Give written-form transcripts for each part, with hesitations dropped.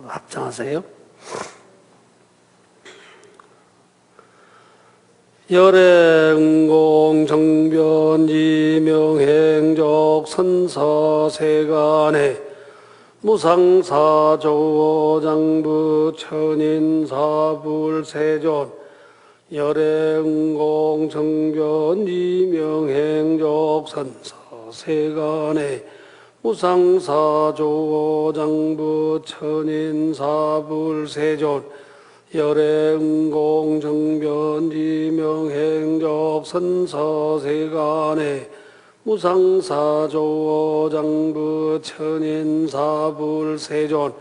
합장하세요. 열애응공 정변 이명행적 선사세간에 무상사조장부 천인사불세존 열애응공 정변 이명행적 선사세간에 무상사조장부 천인사불세존 열애응공 정변 이명행적 선사세간에 무상사조장부 천인사불세존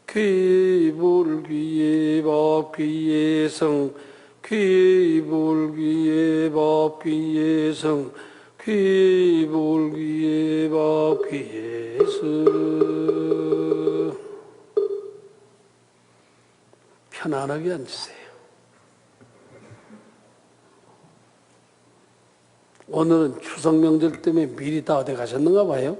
귀불귀예법귀예성 귀불귀예법귀예성 귀불귀예법귀예성. 편안하게 앉으세요. 오늘은 추석 명절 때문에 미리 다 어디 가셨는가 봐요.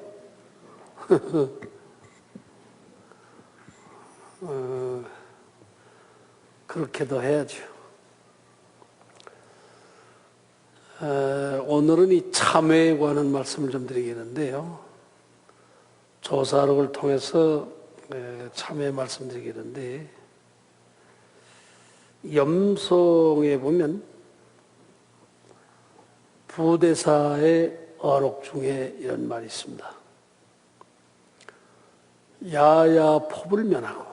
그렇게도 해야죠. 오늘은 이 참회에 관한 말씀을 좀 드리겠는데요. 조사록을 통해서 참회 말씀드리겠는데, 염송에 보면 부대사의 어록 중에 이런 말이 있습니다. 야야 폭을 면하고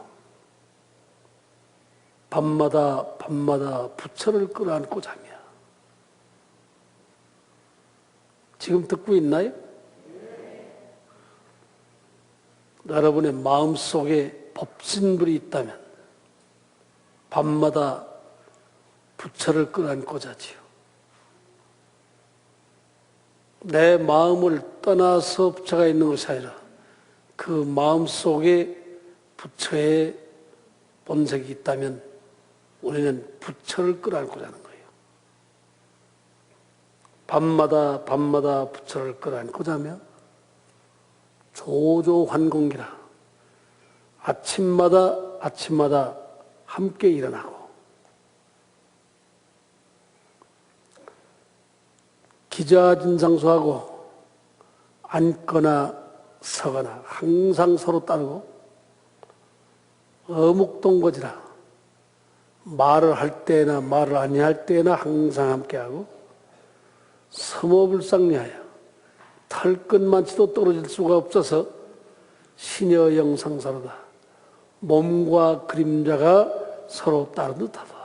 밤마다 부처를 끌어안고 자며. 지금 듣고 있나요? 여러분의 마음속에 법신불이 있다면 밤마다 부처를 끌어안고 자지요. 내 마음을 떠나서 부처가 있는 것이 아니라 그 마음속에 부처의 본색이 있다면 우리는 부처를 끌어안고 자는 거예요. 밤마다 부처를 끌어안고 자며 조조환공기라 아침마다 함께 일어나고 기자진상소하고 앉거나 서거나 항상 서로 따르고 어묵동거지라 말을 할 때나 말을 아니할 때나 항상 함께하고 서모불상리하여 털끝만치도 떨어질 수가 없어서 신여영상사로다. 몸과 그림자가 서로 따른 듯하다.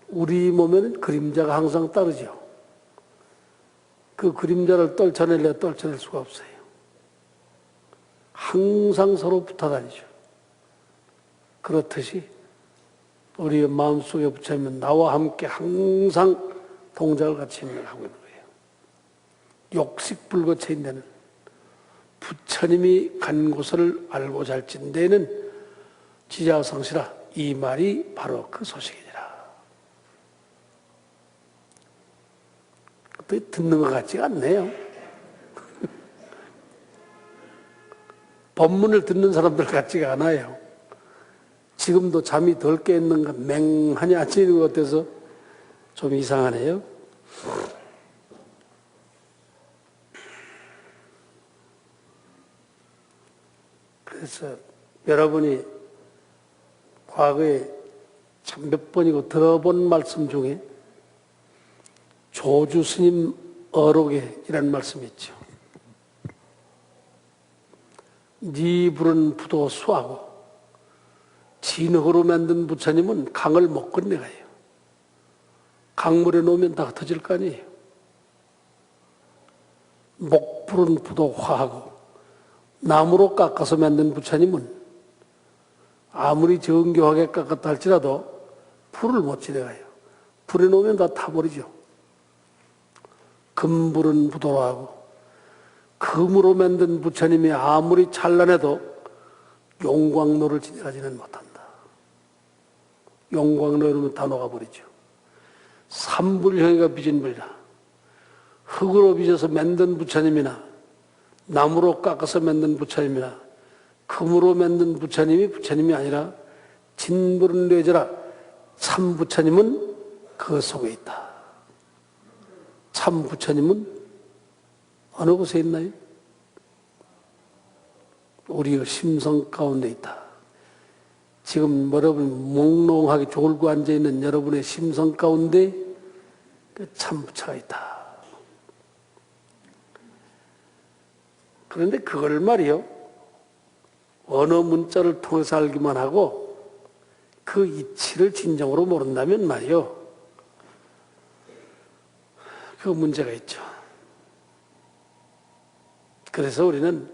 우리 몸에는 그림자가 항상 따르죠. 그 그림자를 떨쳐낼 수가 없어요. 항상 서로 붙어 다니죠. 그렇듯이 우리의 마음속에 부처님은 나와 함께 항상 동작을 같이 하고 있는 거예요. 욕식불거체인 데는 부처님이 간 곳을 알고 잘진 데는 지자성시라. 이 말이 바로 그 소식이니라. 듣는 것 같지가 않네요. 법문을 듣는 사람들 같지가 않아요. 지금도 잠이 덜 깨있는가 맹하니 앉아있는 것 같아서 좀 이상하네요. 그래서 여러분이 과거에 참 몇 번이고 들어본 말씀 중에 조주 스님 어록에 이런 말씀이 있죠. 네 불은 부도 수하고 진흙으로 만든 부처님은 강을 못 건너가요. 강물에 놓으면 다 흩어질 거 아니에요. 목불은 부도 화하고 나무로 깎아서 만든 부처님은 아무리 정교하게 깎았다 할지라도 불을 못 지나가요. 불에 놓으면 다 타버리죠. 금불은 부도로 하고 금으로 만든 부처님이 아무리 찬란해도 용광로를 지나가지는 못한다. 용광로를 다 녹아버리죠. 삼불형이가 빚은 불이라 흙으로 빚어서 만든 부처님이나 나무로 깎아서 만든 부처님이나 금으로 만든 부처님이 부처님이 아니라 진불은 뇌저라 참 부처님은 그 속에 있다. 참 부처님은 어느 곳에 있나요? 우리의 심성 가운데 있다. 지금 여러분 몽롱하게 졸고 앉아있는 여러분의 심성 가운데 그 참 부처가 있다. 그런데 그걸 말이요, 언어 문자를 통해서 알기만 하고 그 이치를 진정으로 모른다면 말이요, 그 문제가 있죠. 그래서 우리는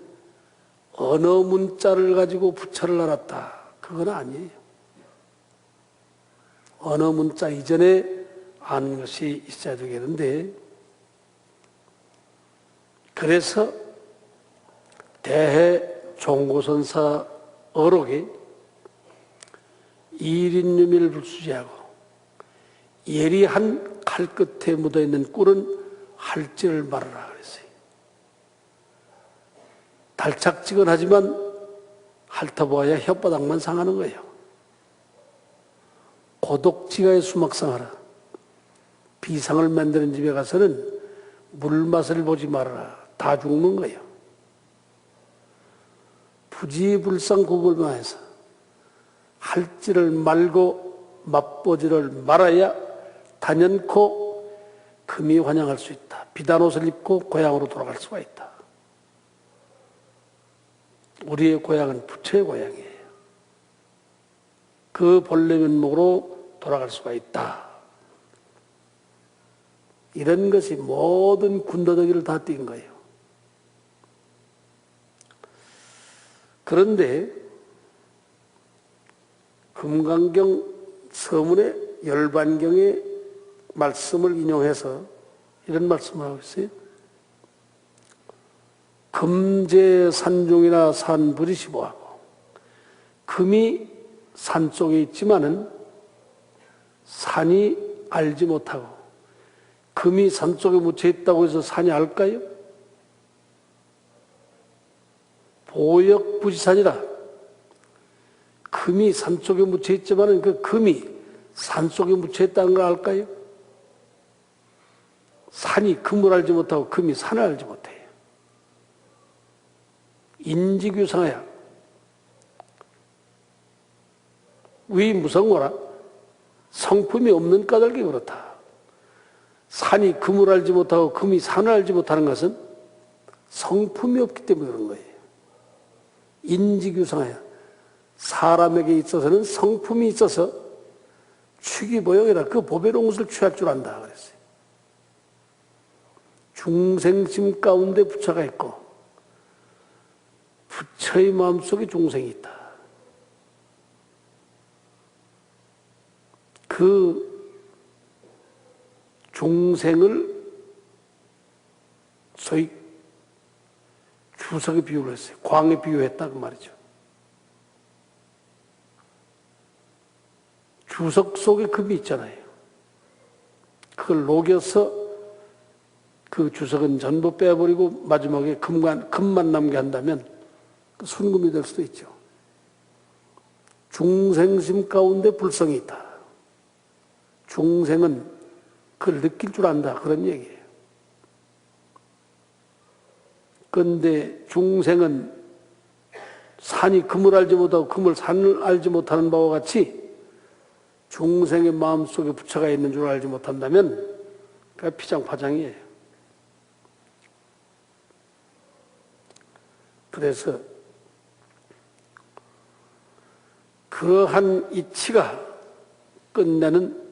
언어 문자를 가지고 부처를 알았다, 그건 아니에요. 언어 문자 이전에 아는 것이 있어야 되겠는데, 그래서 대해 종고선사 어록에 일인유밀 불수지하고 예리한 칼 끝에 묻어있는 꿀은 할지를 말하라 그랬어요. 달착지근하지만 핥아보아야 혓바닥만 상하는 거예요. 고독지가의 수막상하라. 비상을 만드는 집에 가서는 물맛을 보지 말아라. 다 죽는 거예요. 부지불상 구걸만해서 할지를 말고 맛보지를 말아야 단연코 금이 환영할 수 있다. 비단 옷을 입고 고향으로 돌아갈 수가 있다. 우리의 고향은 부처의 고향이에요. 그 본래 면목으로 돌아갈 수가 있다. 이런 것이 모든 군더더기를 다 띈 거예요. 그런데 금강경 서문의 열반경의 말씀을 인용해서 이런 말씀을 하고 있어요. 금제산중이나 산부지시보하고, 금이 산 속에 있지만은 산이 알지 못하고, 금이 산 속에 묻혀 있다고 해서 산이 알까요? 보역부지산이라, 금이 산 속에 묻혀 있지만은 그 금이 산 속에 묻혀 있다는 걸 알까요? 산이 금을 알지 못하고 금이 산을 알지 못해요. 인지규상하야. 위 무성거라. 성품이 없는 까닭이 그렇다. 산이 금을 알지 못하고 금이 산을 알지 못하는 것은 성품이 없기 때문에 그런 거예요. 인지규상하야. 사람에게 있어서는 성품이 있어서 취기보용이라 그 보배로운 것을 취할 줄 안다 그랬어요. 중생심 가운데 부처가 있고 부처의 마음속에 중생이 있다. 그 중생을 소위 주석에 비유를 했어요. 광에 비유했다 그 말이죠. 주석 속에 금이 있잖아요. 그걸 녹여서 그 주석은 전부 빼버리고 마지막에 금만 남게 한다면 그 순금이 될 수도 있죠. 중생심 가운데 불성이 있다. 중생은 그걸 느낄 줄 안다. 그런 얘기예요. 그런데 중생은 산이 금을 알지 못하고 금을 산을 알지 못하는 바와 같이 중생의 마음속에 부처가 있는 줄 알지 못한다면 그게 피장파장이에요. 그래서 그러한 이치가 끝내는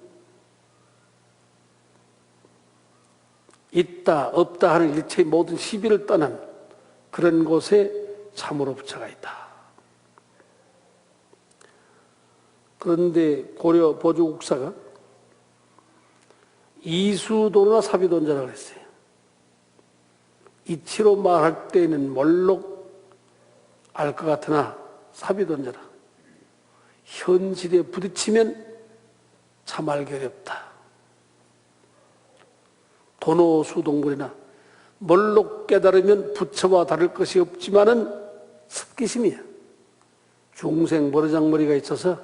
있다 없다 하는 일체의 모든 시비를 떠난 그런 곳에 참으로 부처가 있다. 그런데 고려 보조국사가 이수도나 사비도자라고 했어요. 이치로 말할 때에는 몰록 알 것 같으나 사비도자라. 현실에 부딪히면 참 알기 어렵다. 도노수동물이나 뭘로 깨달으면 부처와 다를 것이 없지만은 습기심이야. 중생 버르장머리가 있어서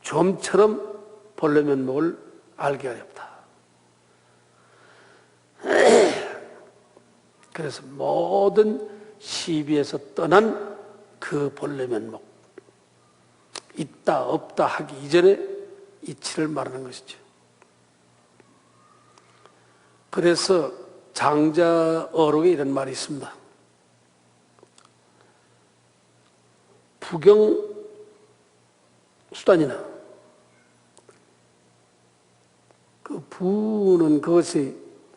좀처럼 벌레 면목을 알기 어렵다. 그래서 모든 시비에서 떠난 그 벌레 면목, 있다 없다 하기 이전에 이치를 말하는 것이죠. 그래서 장자어록에 이런 말이 있습니다. 부경수단이나 그 부는 그것이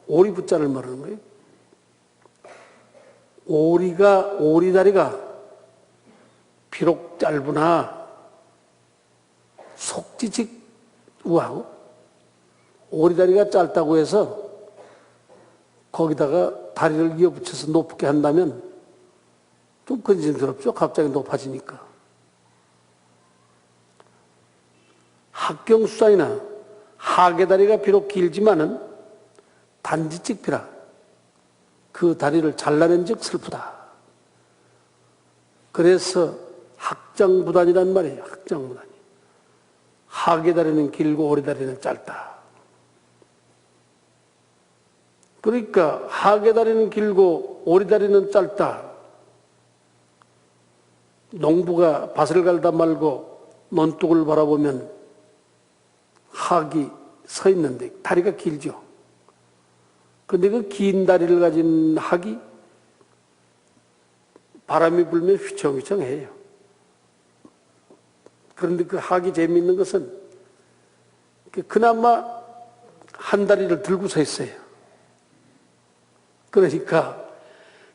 오리부자를 말하는 거예요. 오리다리가 비록 짧으나 속지직 우하고, 오리다리가 짧다고 해서 거기다가 다리를 이어붙여서 높게 한다면 좀 근심스럽죠. 갑자기 높아지니까. 합경수산이나 하계다리가 비록 길지만은 단지 찍피라. 그 다리를 잘라낸 즉 슬프다. 그래서 학장부단이란 말이에요. 학장부단이. 하계다리는 길고 오리다리는 짧다. 그러니까 하계다리는 길고 오리다리는 짧다. 농부가 밭을 갈다 말고 논둑을 바라보면 학이 서 있는데 다리가 길죠. 그런데 그 긴 다리를 가진 학이 바람이 불면 휘청휘청해요. 그런데 그 학이 재미있는 것은 그나마 한 다리를 들고 서 있어요. 그러니까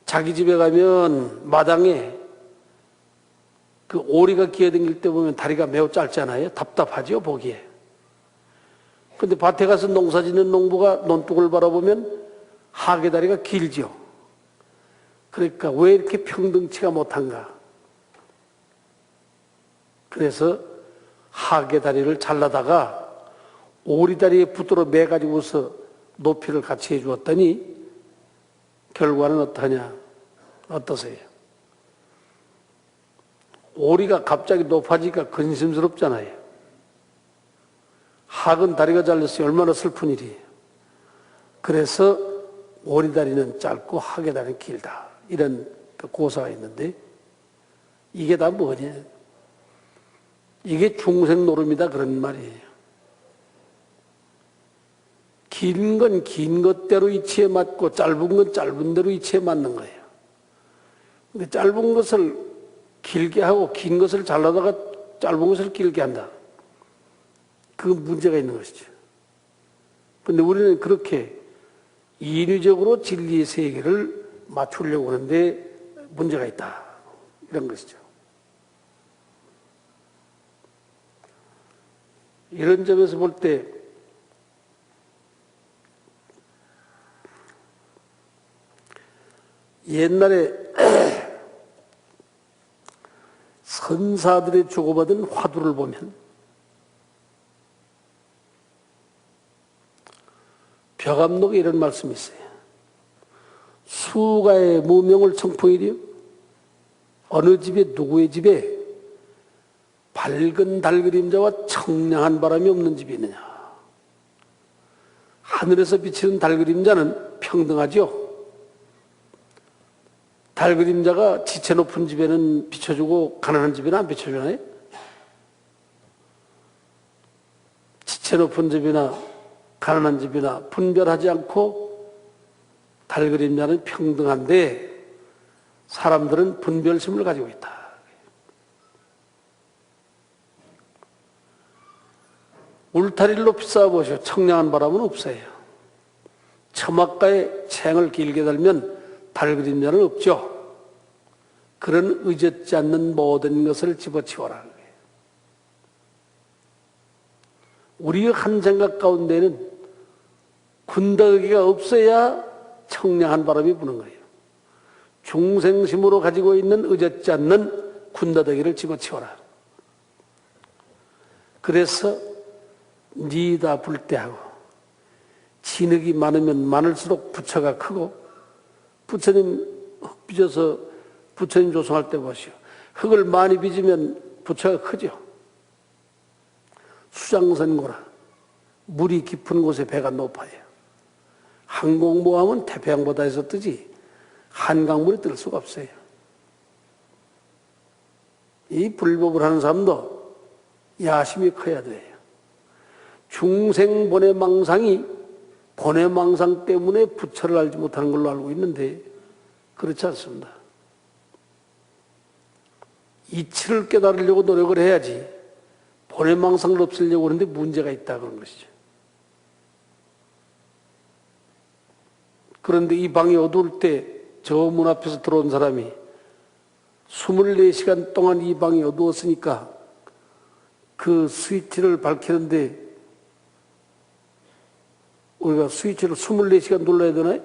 자기 집에 가면 마당에 그 오리가 기어다닐 때 보면 다리가 매우 짧잖아요. 답답하죠, 보기에. 근데 밭에 가서 농사 짓는 농부가 논둑을 바라보면 하계 다리가 길죠. 그러니까 왜 이렇게 평등치가 못한가? 그래서 하계 다리를 잘라다가 오리 다리에 붙들어 매가지고서 높이를 같이 해주었더니 결과는 어떠하냐? 어떠세요? 오리가 갑자기 높아지니까 근심스럽잖아요. 학은 다리가 잘렸으니 얼마나 슬픈 일이에요. 그래서 오리 다리는 짧고 학의 다리는 길다. 이런 고사가 있는데 이게 다 뭐냐? 이게 중생 노름이다 그런 말이에요. 긴 건 긴 것대로 이치에 맞고 짧은 건 짧은 대로 이치에 맞는 거예요. 근데 짧은 것을 길게 하고 긴 것을 잘라다가 짧은 것을 길게 한다. 그 문제가 있는 것이죠. 그런데 우리는 그렇게 인위적으로 진리의 세계를 맞추려고 하는데 문제가 있다. 이런 것이죠. 이런 점에서 볼 때 옛날에 선사들이 주고받은 화두를 보면 벽암록에 이런 말씀이 있어요. 수가의 무명을 청풍이리요. 어느 집에 누구의 집에 밝은 달그림자와 청량한 바람이 없는 집이 있느냐. 하늘에서 비치는 달그림자는 평등하죠. 달그림자가 지체 높은 집에는 비춰주고 가난한 집에는 안 비춰주나요? 지체 높은 집이나 가난한 집이나 분별하지 않고 달그림자는 평등한데 사람들은 분별심을 가지고 있다. 울타리를 높이 쌓아보시오. 청량한 바람은 없어요. 처막가에 챙을 길게 달면 달그림자는 없죠. 그런 의젓지 않는 모든 것을 집어치워라. 우리의 한 생각 가운데는 군더기가 없어야 청량한 바람이 부는 거예요. 중생심으로 가지고 있는 의젓지 않는 군더더기를 집어치워라. 그래서 니다 불대하고 진흙이 많으면 많을수록 부처가 크고 부처님 흙 빚어서 부처님 조성할 때 보시오. 흙을 많이 빚으면 부처가 크죠. 수장선고라. 물이 깊은 곳에 배가 높아요. 항공모함은 태평양바다에서 뜨지 한강물에 뜰 수가 없어요. 이 불법을 하는 사람도 야심이 커야 돼요. 중생 번외망상이 번외망상 때문에 부처를 알지 못하는 걸로 알고 있는데 그렇지 않습니다. 이치를 깨달으려고 노력을 해야지 번외망상을 없애려고 하는데 문제가 있다 그런 것이죠. 그런데 이 방이 어두울 때 저 문 앞에서 들어온 사람이 24시간 동안 이 방이 어두웠으니까 그 스위치를 밝히는데 우리가 스위치를 24시간 눌러야 되나요?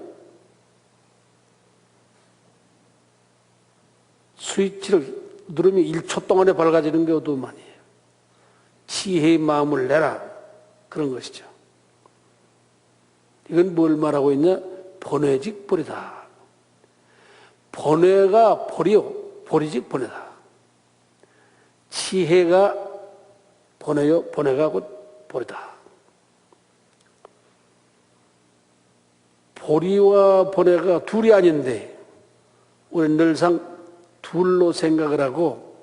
스위치를 누르면 1초 동안에 밝아지는 게 어두움 아니에요. 지혜의 마음을 내라 그런 것이죠. 이건 뭘 말하고 있냐? 번외직 벌이다. 번외가 벌이요. 벌이직 번외다. 지혜가 번외요. 번외가 곧 벌이다. 벌이와 번외가 둘이 아닌데 우리는 늘상 둘로 생각을 하고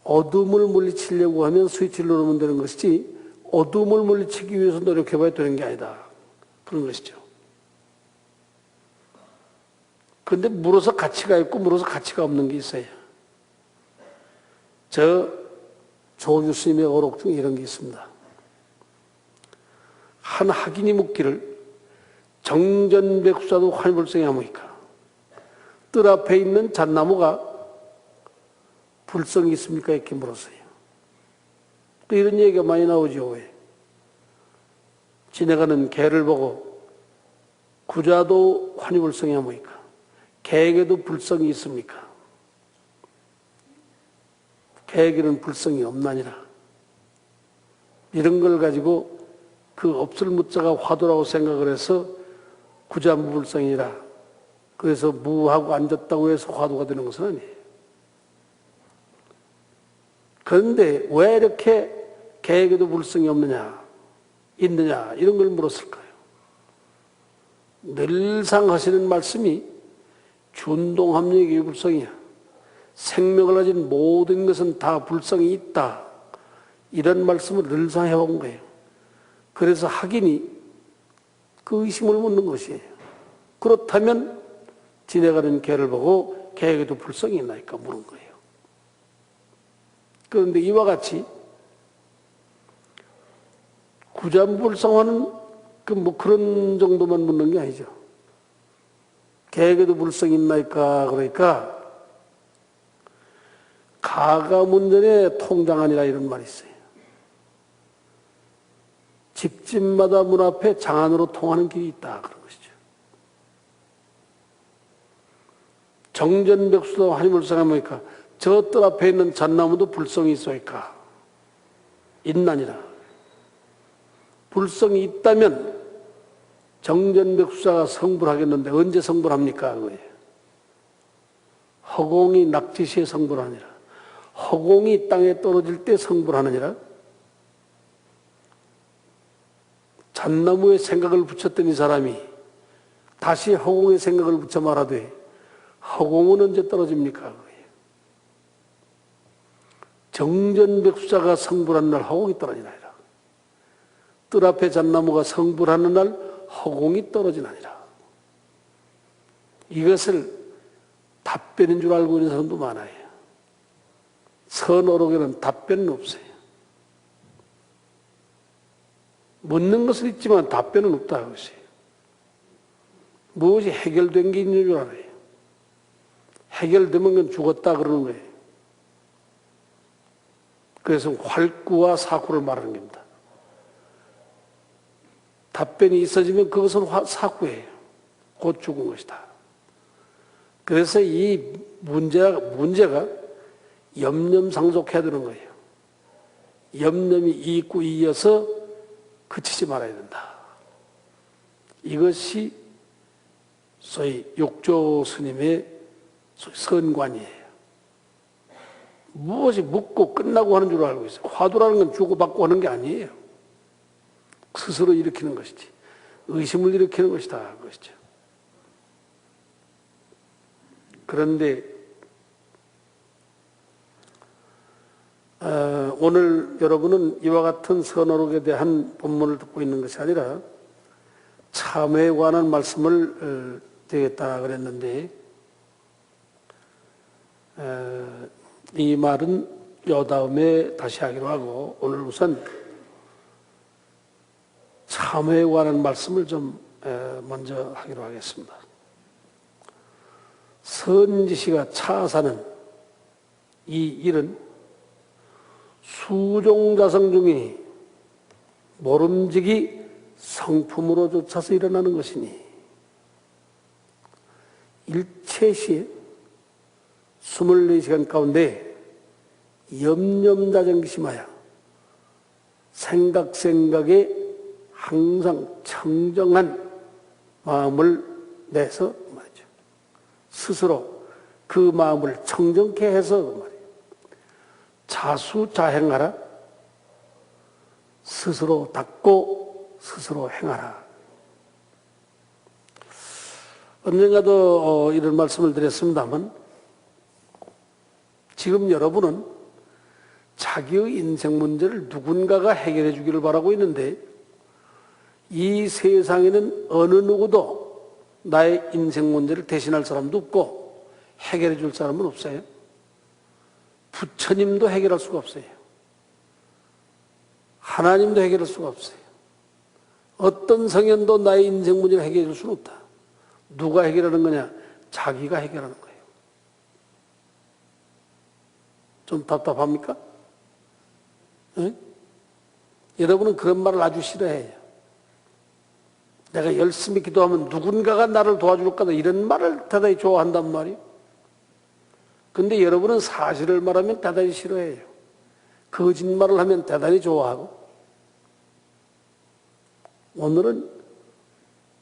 어둠을 물리치려고 하면 스위치를 누르면 되는 것이지 어둠을 물리치기 위해서 노력해봐야 되는 게 아니다. 그런 것이죠. 그런데 물어서 가치가 있고 물어서 가치가 없는 게 있어요. 저 조규 스님의 어록 중에 이런 게 있습니다. 한 학인이 묻기를 정전백수자도 환불성이 하무니까 뜰 앞에 있는 잣나무가 불성이 있습니까? 이렇게 물었어요. 또 이런 얘기가 많이 나오죠. 왜? 지나가는 개를 보고 구자도 환희불성이 하무니까 개에게도 불성이 있습니까? 개에게는 불성이 없나니라. 이런 걸 가지고 그 없을 무자가 화두라고 생각을 해서 구자무불성이라. 그래서 무하고 앉았다고 해서 화두가 되는 것은 아니에요. 그런데 왜 이렇게 개에게도 불성이 없느냐, 있느냐 이런 걸 물었을까요? 늘상 하시는 말씀이 준동합력이 불성이야. 생명을 가진 모든 것은 다 불성이 있다. 이런 말씀을 늘상 해온 거예요. 그래서 학인이 그 의심을 묻는 것이에요. 그렇다면 지나가는 개를 보고 개에게도 불성이 있나니까 물은 거예요. 그런데 이와 같이 구자불성화는 그런 정도만 묻는 게 아니죠. 개에게도 불성이 있나이까 그러니까 가가문전의 통장안이라 이런 말이 있어요. 집집마다 문 앞에 장안으로 통하는 길이 있다 그런 것이죠. 정전백수도 환희불성이 하니까 저 뜰 앞에 있는 잣나무도 불성이 있어이까? 있나니라. 불성이 있다면 정전백수자가 성불하겠는데 언제 성불합니까? 그거예요. 허공이 낙지시에 성불하니라. 허공이 땅에 떨어질 때 성불하느니라. 잣나무에 생각을 붙였던 이 사람이 다시 허공에 생각을 붙여 말하되 허공은 언제 떨어집니까? 그거예요. 정전백수자가 성불하는 날 허공이 떨어지나이라. 뜰 앞에 잣나무가 성불하는 날 허공이 떨어지나니라. 이것을 답변인 줄 알고 있는 사람도 많아요. 선어록에는 답변은 없어요. 묻는 것은 있지만 답변은 없다 그것이. 무엇이 해결된 게 있는 줄 알아요. 해결되면 그건 죽었다 그러는 거예요. 그래서 활구와 사구를 말하는 겁니다. 답변이 있어지면 그것은 사구예요. 곧 죽은 것이다. 그래서 이 문제가 염념상속해야 되는 거예요. 염념이 있고 이어서 그치지 말아야 된다. 이것이 소위 욕조 스님의 소위 선관이에요. 무엇이 묻고 끝나고 하는 줄 알고 있어요. 화두라는 건 주고받고 하는 게 아니에요. 스스로 일으키는 것이지. 의심을 일으키는 것이다. 그것이죠. 그런데 오늘 여러분은 이와 같은 선어록에 대한 본문을 듣고 있는 것이 아니라 참회에 관한 말씀을 드리겠다 그랬는데 이 말은 요 다음에 다시 하기로 하고 오늘 우선 참회에 관한 말씀을 좀 먼저 하기로 하겠습니다. 선지시가 차사는 이 일은 수종자성 중에 모름지기 성품으로 쫓아서 일어나는 것이니 일체시에 24시간 가운데 염념자정심하여 생각에 항상 청정한 마음을 내서 말이죠. 스스로 그 마음을 청정케 해서 말이에요. 자수자행하라. 스스로 닦고 스스로 행하라. 언젠가도 이런 말씀을 드렸습니다만 지금 여러분은 자기의 인생 문제를 누군가가 해결해 주기를 바라고 있는데 이 세상에는 어느 누구도 나의 인생 문제를 대신할 사람도 없고 해결해 줄 사람은 없어요. 부처님도 해결할 수가 없어요. 하나님도 해결할 수가 없어요. 어떤 성현도 나의 인생 문제를 해결해 줄 수는 없다. 누가 해결하는 거냐? 자기가 해결하는 거예요. 좀 답답합니까? 응? 여러분은 그런 말을 아주 싫어해요. 내가 열심히 기도하면 누군가가 나를 도와줄 거다 이런 말을 대단히 좋아한단 말이에요. 근데 여러분은 사실을 말하면 대단히 싫어해요. 거짓말을 하면 대단히 좋아하고 오늘은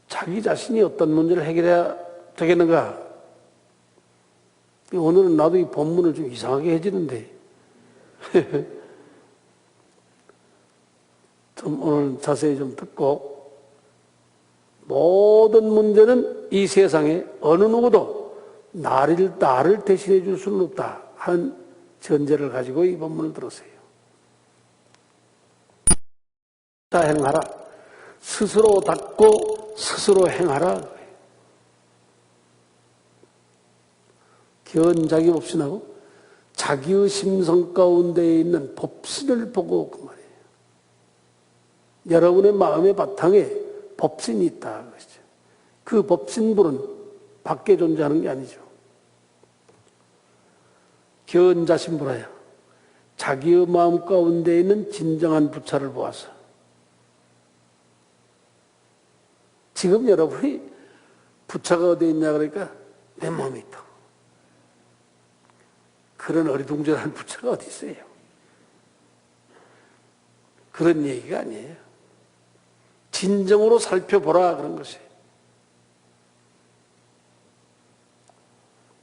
자기 자신이 어떤 문제를 해결해야 되겠는가? 오늘은 나도 이 본문을 좀 이상하게 해지는데 좀 오늘 자세히 좀 듣고 모든 문제는 이 세상에 어느 누구도 나를 대신해 줄 수는 없다 하는 전제를 가지고 이 본문을 들으세요. 다 행하라. 스스로 닦고 스스로 행하라. 견자기 법신하고 자기의 심성 가운데 있는 법신을 보고 그 말이에요. 여러분의 마음의 바탕에 법신이 있다. 그것이죠. 그 법신불은 밖에 존재하는 게 아니죠. 견자심불하여 자기의 마음 가운데 있는 진정한 부처를 보아서 지금 여러분이 부처가 어디에 있냐 그러니까 내 마음에 있다. 그런 어리둥절한 부처가 어디 있어요? 그런 얘기가 아니에요. 진정으로 살펴보라 그런 것이에요.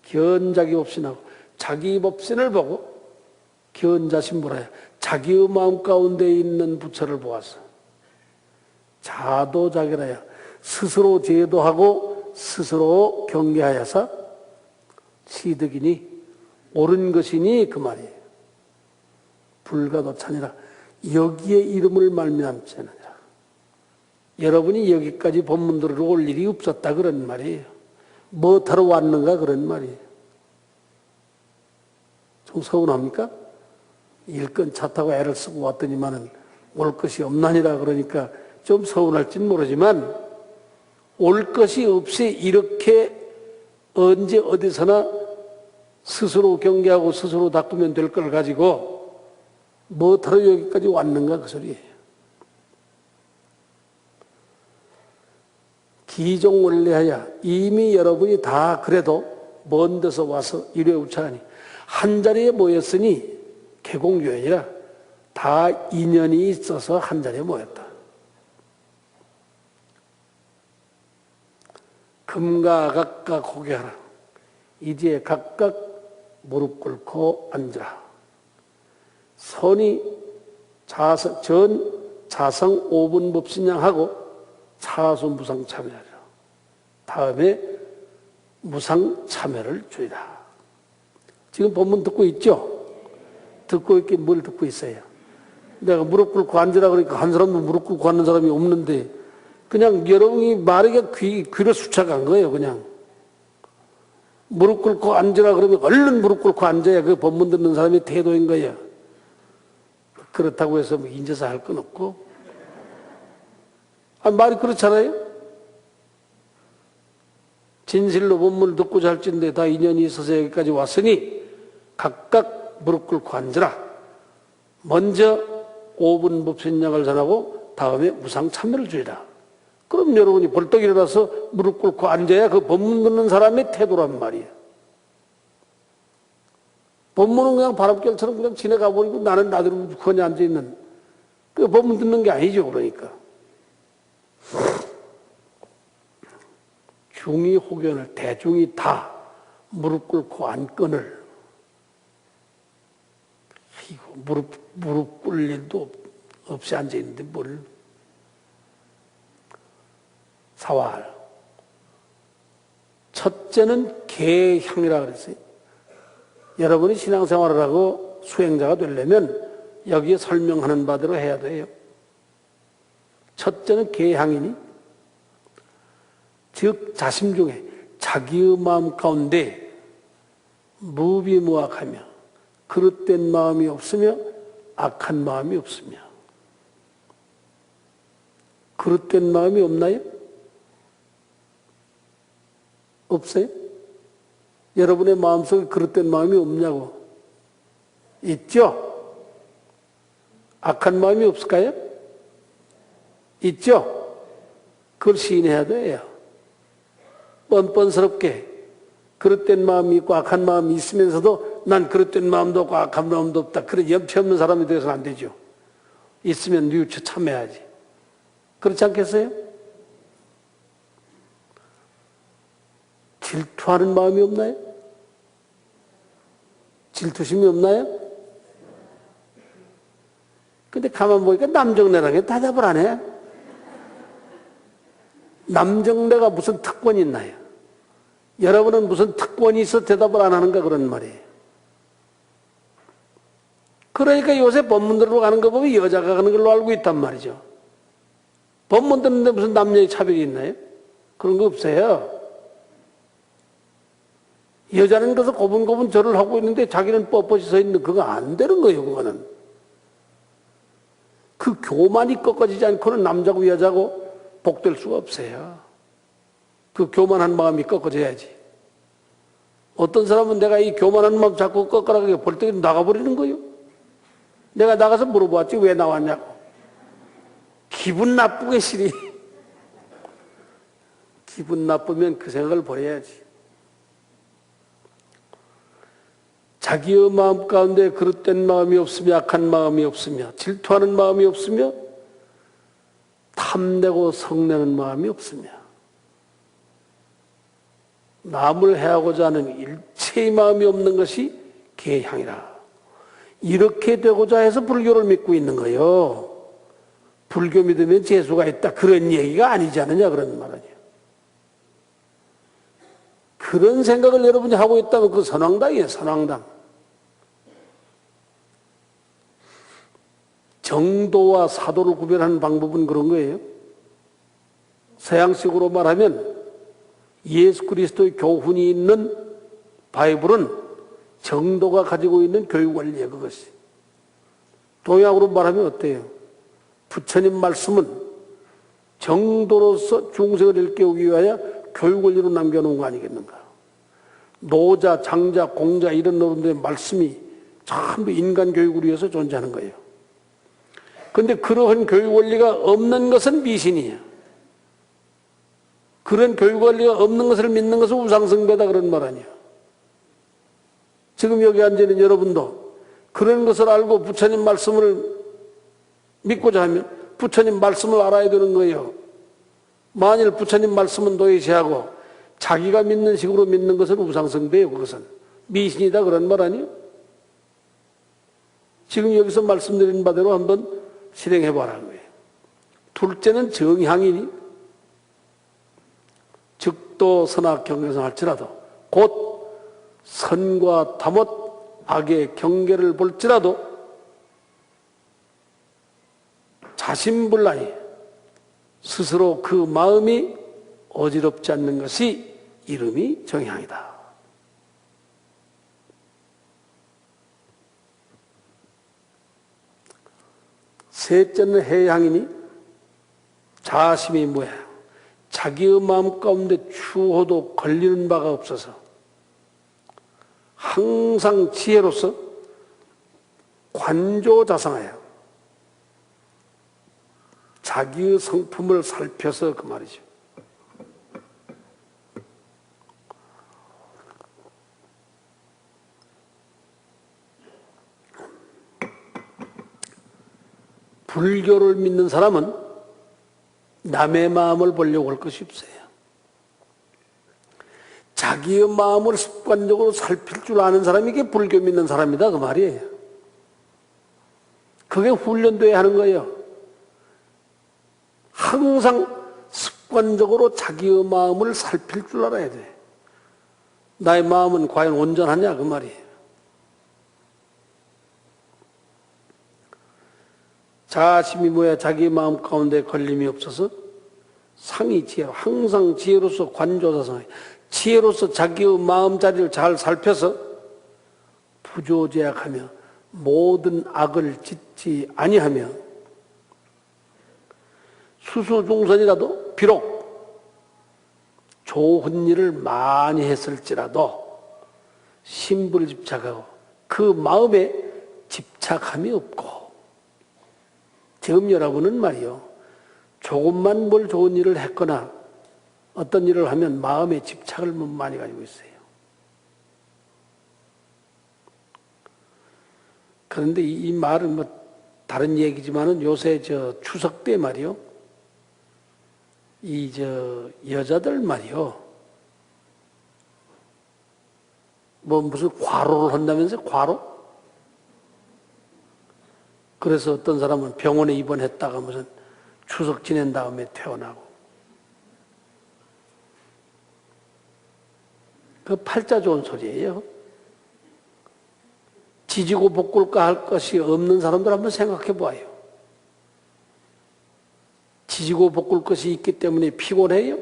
견자기 법신하고 자기 법신을 보고 견자심불하여 자기의 마음 가운데 있는 부처를 보아서 자도자결하여 스스로 제도하고 스스로 경계하여서 취득이니 옳은 것이니 그 말이에요. 불가도찬이라 여기에 이름을 말미암지느니라. 여러분이 여기까지 법문 들으러 올 일이 없었다 그런 말이에요. 뭐 타러 왔는가 그런 말이에요. 좀 서운합니까? 일건 차 타고 애를 쓰고 왔더니만은 올 것이 없나니라 그러니까 좀 서운할진 모르지만 올 것이 없이 이렇게 언제 어디서나 스스로 경계하고 스스로 닦으면 될 걸 가지고 뭐 타러 여기까지 왔는가 그 소리예요. 기종원래하여 이미 여러분이 다 그래도 먼 데서 와서 일회우차하니 한 자리에 모였으니 개공유연이라 다 인연이 있어서 한 자리에 모였다. 금가 각각 호개하라. 이제 각각 무릎 꿇고 앉으라. 선이 자성 5분 법신양하고 차수 무상 참여하라. 다음에 무상 참여를 주리라. 지금 본문 듣고 있죠? 듣고 있긴 뭘 듣고 있어요? 내가 무릎 꿇고 앉으라 그러니까 한 사람도 무릎 꿇고 앉는 사람이 없는데 그냥 여러분이 말하기가 귀를 수착한 거예요. 그냥 무릎 꿇고 앉으라 그러면 얼른 무릎 꿇고 앉아야 그 본문 듣는 사람의 태도인 거예요. 그렇다고 해서 뭐 인제서 할 건 없고 말이 그렇잖아요. 진실로 본문을 듣고자 할진데 다 인연이 있어서 여기까지 왔으니 각각 무릎 꿇고 앉으라. 먼저 5분 법신양을 전하고 다음에 무상 참여를 주리라. 그럼 여러분이 벌떡 일어나서 무릎 꿇고 앉아야 그 법문 듣는 사람의 태도란 말이에요. 법문은 그냥 바람결처럼 그냥 지나가 버리고 나는 나대로 그냥 앉아있는 그 법문 듣는 게 아니죠. 그러니까 중이 혹연을 대중이 다 무릎 꿇고 앉건을 무릎 꿇을 일도 없이 앉아있는데 뭘 사활. 첫째는 계향이라 그랬어요. 여러분이 신앙생활을 하고 수행자가 되려면 여기에 설명하는 바대로 해야 돼요. 첫째는 계향이니 즉 자심 중에 자기의 마음 가운데 무비무악하며 그릇된 마음이 없으며 악한 마음이 없으며. 그릇된 마음이 없나요? 없어요? 여러분의 마음속에 그릇된 마음이 없냐고. 있죠? 악한 마음이 없을까요? 있죠? 그걸 시인해야 돼요. 뻔뻔스럽게 그릇된 마음이 있고 악한 마음이 있으면서도 난 그릇된 마음도 없고 악한 마음도 없다. 그런 연패 없는 사람이 되어서는 안 되죠. 있으면 뉘우쳐 참여해야지. 그렇지 않겠어요? 질투하는 마음이 없나요? 질투심이 없나요? 근데 가만 보니까 남정네라는 게 대답을 안 해. 남정네가 무슨 특권이 있나요? 여러분은 무슨 특권이 있어 대답을 안 하는가 그런 말이에요. 그러니까 요새 법문 들으러 가는 거 보면 여자가 가는 걸로 알고 있단 말이죠. 법문 듣는데 무슨 남녀의 차별이 있나요? 그런 거 없어요. 여자는 그래서 고분고분 절을 하고 있는데 자기는 뻣뻣이 서 있는 그거 안 되는 거예요. 그거는. 그 교만이 꺾어지지 않고는 남자고 여자고 복될 수가 없어요. 그 교만한 마음이 꺾어져야지. 어떤 사람은 내가 이 교만한 마음 자꾸 꺾으라고 벌떡 나가버리는 거예요. 내가 나가서 물어봤지 왜 나왔냐고. 기분 나쁘게 시리. 기분 나쁘면 그 생각을 버려야지. 자기의 마음 가운데 그릇된 마음이 없으며 악한 마음이 없으며 질투하는 마음이 없으며 탐내고 성내는 마음이 없으며 남을 해하고자 하는 일체의 마음이 없는 것이 계향이라. 이렇게 되고자 해서 불교를 믿고 있는 거예요. 불교 믿으면 재수가 있다. 그런 얘기가 아니지 않느냐 그런 말 아니에요. 그런 생각을 여러분이 하고 있다면 그 선왕당이에요. 선왕당. 정도와 사도를 구별하는 방법은 그런 거예요. 서양식으로 말하면 예수 그리스도의 교훈이 있는 바이블은 정도가 가지고 있는 교육 원리예요. 그것이. 동양으로 말하면 어때요? 부처님 말씀은 정도로서 중생을 일깨우기 위하여 교육 원리로 남겨놓은 거 아니겠는가? 노자, 장자, 공자 이런 놈들의 말씀이 전부 인간 교육을 위해서 존재하는 거예요. 그런데 그러한 교육 원리가 없는 것은 미신이에요. 그런 교육 원리가 없는 것을 믿는 것은 우상숭배다 그런 말 아니에요. 지금 여기 앉아있는 여러분도 그런 것을 알고 부처님 말씀을 믿고자 하면 부처님 말씀을 알아야 되는 거예요. 만일 부처님 말씀은 도외시하고 자기가 믿는 식으로 믿는 것은 우상숭배예요. 그것은 미신이다 그런 말 아니에요? 지금 여기서 말씀드린 바대로 한번 실행해 보라는 거예요. 둘째는 정향이니 즉도 선악 경계선 할지라도 곧 선과 다못 악의 경계를 볼지라도 자신불란이 스스로 그 마음이 어지럽지 않는 것이 이름이 정향이다. 셋째는 해향이니 자심이 뭐야? 자기의 마음 가운데 추호도 걸리는 바가 없어서 항상 지혜로서 관조자상하여 자기의 성품을 살펴서 그 말이죠. 불교를 믿는 사람은 남의 마음을 보려고 할 것이 없어요. 자기의 마음을 습관적으로 살필 줄 아는 사람이 이게 불교 믿는 사람이다 그 말이에요. 그게 훈련돼야 하는 거예요. 항상 습관적으로 자기의 마음을 살필 줄 알아야 돼. 나의 마음은 과연 온전하냐 그 말이에요. 자심이 뭐야? 자기 마음 가운데 걸림이 없어서 상이 지혜로 항상 지혜로서 관조사상 지혜로서 자기의 마음자리를 잘 살펴서 부조제약하며 모든 악을 짓지 아니하며 수수중선이라도 비록 좋은 일을 많이 했을지라도 심부를 집착하고 그 마음에 집착함이 없고 지금 여러분은 말이요, 조금만 뭘 좋은 일을 했거나 어떤 일을 하면 마음에 집착을 많이 가지고 있어요. 그런데 이 말은 뭐 다른 얘기지만은 요새 저 추석 때 말이요, 이 저 여자들 말이요, 뭐 무슨 과로를 한다면서요, 과로? 그래서 어떤 사람은 병원에 입원했다가 무슨 추석 지낸 다음에 퇴원하고. 그 팔자 좋은 소리예요. 지지고 볶을까 할 것이 없는 사람들 한번 생각해 봐요. 지지고 볶을 것이 있기 때문에 피곤해요?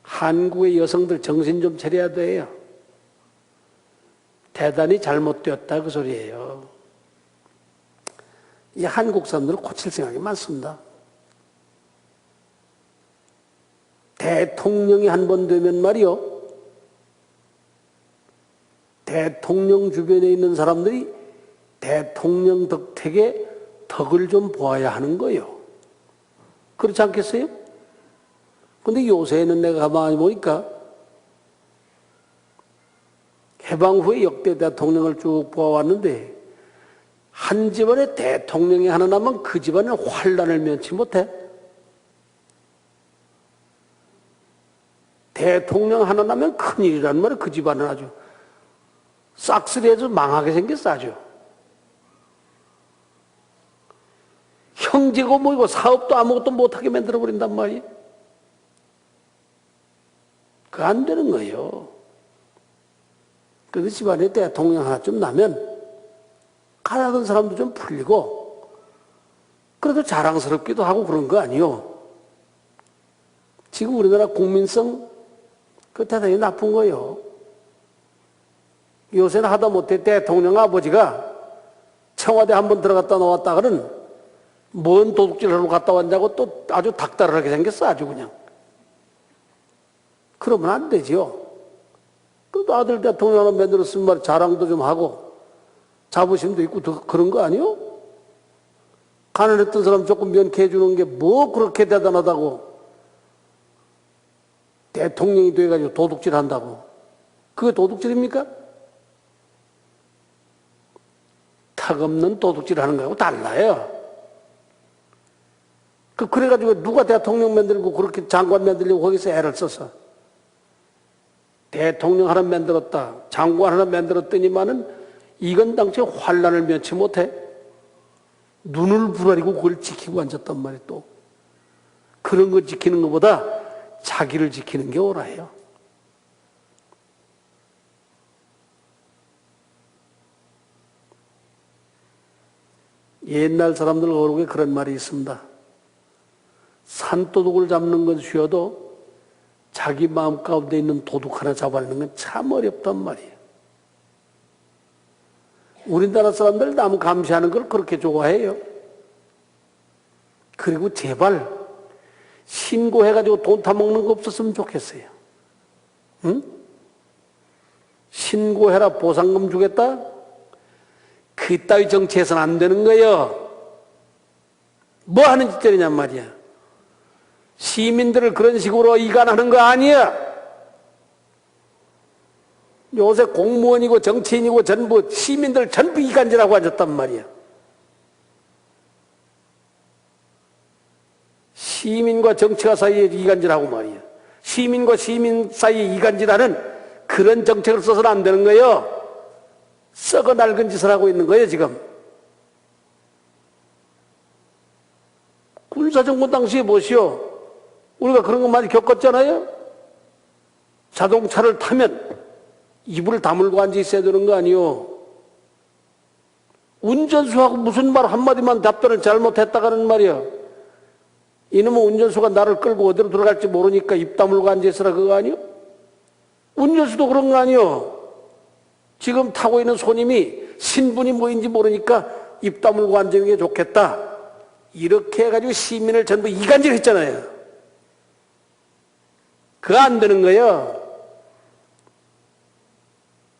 한국의 여성들 정신 좀 차려야 돼요. 대단히 잘못되었다 그 소리예요. 이 한국 사람들은 고칠 생각이 많습니다. 대통령이 한 번 되면 말이요, 대통령 주변에 있는 사람들이 대통령 덕택에 덕을 좀 보아야 하는 거예요. 그렇지 않겠어요? 근데 요새는 내가 가만히 보니까 해방 후에 역대 대통령을 쭉 보아왔는데 한 집안에 대통령이 하나 나면 그 집안은 환란을 면치 못해. 대통령 하나 나면 큰일이란 말이야. 그 집안은 아주 싹쓸이해서 망하게 생겼어 아주. 형제고 뭐고 사업도 아무것도 못하게 만들어버린단 말이야. 그거 안 되는 거예요. 그래서 집안에 대통령 하나 좀 나면 가난한 사람도 좀 풀리고 그래도 자랑스럽기도 하고 그런 거 아니요. 지금 우리나라 국민성 그 대단히 나쁜 거예요. 요새는 하다못해 대통령 아버지가 청와대 한번 들어갔다 나왔다가는 뭔 도둑질하러 갔다 왔냐고 또 아주 닥달하게 생겼어 아주 그냥. 그러면 안 되죠. 그래도 아들 대통령 하나 만들었으면 말 자랑도 좀 하고 자부심도 있고 그런 거 아니요? 가난했던 사람 조금 면케해 주는 게 뭐 그렇게 대단하다고 대통령이 돼가지고 도둑질 한다고. 그게 도둑질입니까? 턱없는 도둑질 하는 거하고 달라요. 그래가지고 누가 대통령 만들고 그렇게 장관 만들려고 거기서 애를 써서 대통령 하나 만들었다, 장관 하나 만들었더니만은 이건 당최 환란을 면치 못해. 눈을 부라리고 그걸 지키고 앉았단 말이에요. 또 그런 거 지키는 것보다 자기를 지키는 게 옳아요. 옛날 사람들 어록에 그런 말이 있습니다. 산도둑을 잡는 건 쉬워도 자기 마음 가운데 있는 도둑 하나 잡아내는 건 참 어렵단 말이에요. 우리나라 사람들 남 감시하는 걸 그렇게 좋아해요. 그리고 제발 신고해가지고 돈 타먹는 거 없었으면 좋겠어요. 응? 신고해라 보상금 주겠다? 그따위 정치에서는 안 되는 거예요. 뭐 하는 짓들이냔 말이야. 시민들을 그런 식으로 이간하는 거 아니야. 요새 공무원이고 정치인이고 전부 시민들 전부 이간질하고 앉았단 말이야. 시민과 정치가 사이에 이간질하고 말이야. 시민과 시민 사이에 이간질하는 그런 정책을 써서는 안 되는 거예요. 썩어 낡은 짓을 하고 있는 거예요 지금. 군사정권 당시에 보시오. 우리가 그런 거 많이 겪었잖아요. 자동차를 타면 이불을 다물고 앉아 있어야 되는 거 아니요. 운전수하고 무슨 말 한마디만 답변을 잘못했다가는 말이야. 이놈의 운전수가 나를 끌고 어디로 들어갈지 모르니까 입 다물고 앉아 있으라 그거 아니요? 운전수도 그런 거 아니요. 지금 타고 있는 손님이 신분이 뭐인지 모르니까 입 다물고 앉는 게 좋겠다. 이렇게 해가지고 시민을 전부 이간질했잖아요. 그거 안 되는 거예요.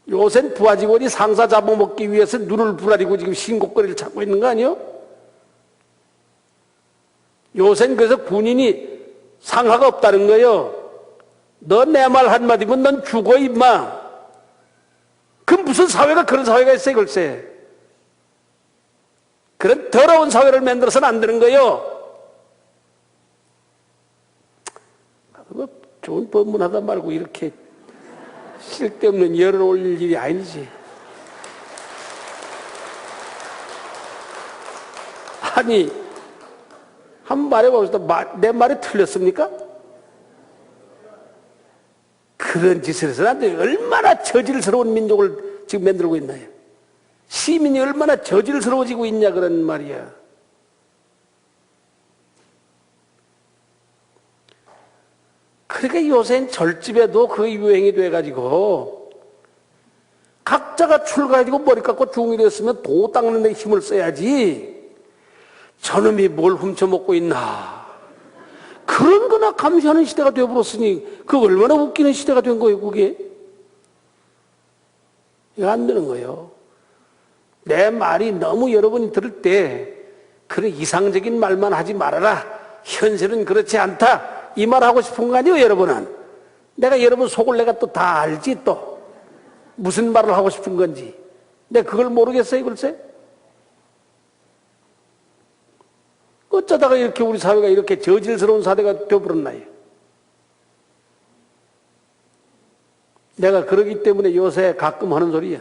요샌 부하 직원이 상사 잡아먹기 위해서 눈을 부라리고 지금 신곡거리를 찾고 있는 거 아니요? 요샌 그래서 군인이 상하가 없다는 거예요. 너 내 말 한마디면 넌 죽어 임마. 그 무슨 사회가 그런 사회가 있어요 글쎄. 그런 더러운 사회를 만들어서는 안 되는 거예요. 그거 좋은 법문하다 말고 이렇게 쓸데없는 열을 올릴 일이 아니지. 아니 한번 말해봅시다. 내 말이 틀렸습니까? 그런 짓을 해서는 안 돼요. 얼마나 저질스러운 민족을 지금 만들고 있나요? 시민이 얼마나 저질스러워지고 있냐 그런 말이야. 그러니까 요새는 절집에도 그 유행이 돼가지고 각자가 출가해지고 머리 깎고 중이 됐으면 도 닦는 데 힘을 써야지. 저놈이 뭘 훔쳐먹고 있나. 그런 거나 감시하는 시대가 되어버렸으니 그 얼마나 웃기는 시대가 된 거예요 그게. 이거 안 되는 거예요. 내 말이 너무 여러분이 들을 때 그런 이상적인 말만 하지 말아라. 현실은 그렇지 않다. 이 말 하고 싶은 거 아니에요 여러분은. 내가 여러분 속을 내가 또 다 알지 또. 무슨 말을 하고 싶은 건지. 내가 그걸 모르겠어요 글쎄. 어쩌다가 이렇게 우리 사회가 이렇게 저질스러운 사회가 되어버렸나요? 내가 그러기 때문에 요새 가끔 하는 소리야.